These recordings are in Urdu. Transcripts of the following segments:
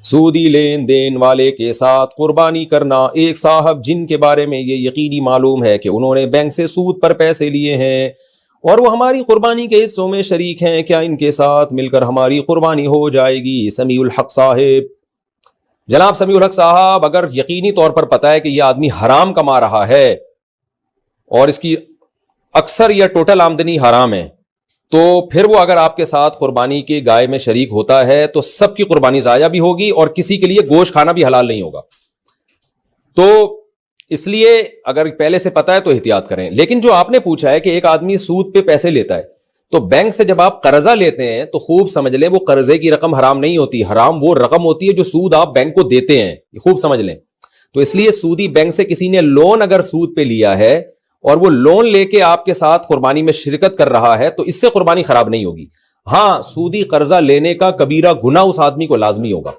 سودی لین دین والے کے ساتھ قربانی کرنا. ایک صاحب جن کے بارے میں یہ یقینی معلوم ہے کہ انہوں نے بینک سے سود پر پیسے لیے ہیں اور وہ ہماری قربانی کے حصوں میں شریک ہیں, کیا ان کے ساتھ مل کر ہماری قربانی ہو جائے گی؟ سمیع الحق صاحب. جناب سمیع الحق صاحب, اگر یقینی طور پر پتا ہے کہ یہ آدمی حرام کما رہا ہے اور اس کی اکثر یا ٹوٹل آمدنی حرام ہے, تو پھر وہ اگر آپ کے ساتھ قربانی کے گائے میں شریک ہوتا ہے تو سب کی قربانی ضائع بھی ہوگی اور کسی کے لیے گوشت کھانا بھی حلال نہیں ہوگا. تو اس لیے اگر پہلے سے پتا ہے تو احتیاط کریں. لیکن جو آپ نے پوچھا ہے کہ ایک آدمی سود پہ پیسے لیتا ہے, تو بینک سے جب آپ قرضہ لیتے ہیں تو خوب سمجھ لیں وہ قرضے کی رقم حرام نہیں ہوتی, حرام وہ رقم ہوتی ہے جو سود آپ بینک کو دیتے ہیں, خوب سمجھ لیں. تو اس لیے سودی بینک سے کسی نے لون اگر سود پہ لیا ہے اور وہ لون لے کے آپ کے ساتھ قربانی میں شرکت کر رہا ہے تو اس سے قربانی خراب نہیں ہوگی. ہاں, سودی قرضہ لینے کا کبیرہ گناہ اس آدمی کو لازمی ہوگا.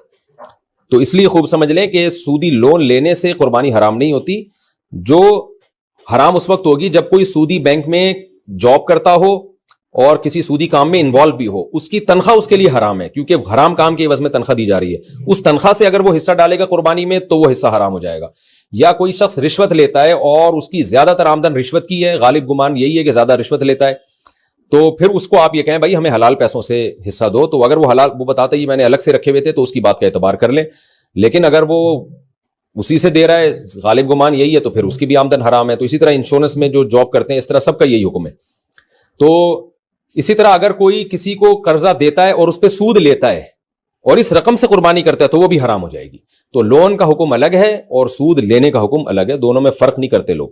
تو اس لیے خوب سمجھ لیں کہ سودی لون لینے سے قربانی حرام نہیں ہوتی. جو حرام اس وقت ہوگی جب کوئی سودی بینک میں جاب کرتا ہو اور کسی سودی کام میں انوالو بھی ہو, اس کی تنخواہ اس کے لیے حرام ہے کیونکہ حرام کام کے عوض میں تنخواہ دی جا رہی ہے. اس تنخواہ سے اگر وہ حصہ ڈالے گا قربانی میں تو وہ حصہ حرام ہو جائے گا. یا کوئی شخص رشوت لیتا ہے اور اس کی زیادہ تر آمدن رشوت کی ہے, غالب گمان یہی ہے کہ زیادہ رشوت لیتا ہے, تو پھر اس کو آپ یہ کہیں بھائی ہمیں حلال پیسوں سے حصہ دو, تو اگر وہ حلال وہ بتاتا ہے میں نے الگ سے رکھے ہوئے تھے تو اس کی بات کا اعتبار کر لیں. لیکن اگر وہ اسی سے دے رہا ہے, غالب گمان یہی ہے, تو پھر اس کی بھی آمدن حرام ہے. تو اسی طرح انشورنس میں جو جاب کرتے ہیں اس طرح سب کا یہی حکم ہے. تو اسی طرح اگر کوئی کسی کو قرضہ دیتا ہے اور اس پہ سود لیتا ہے اور اس رقم سے قربانی کرتا ہے تو وہ بھی حرام ہو جائے گی. تو لون کا حکم الگ ہے اور سود لینے کا حکم الگ ہے, دونوں میں فرق نہیں کرتے لوگ.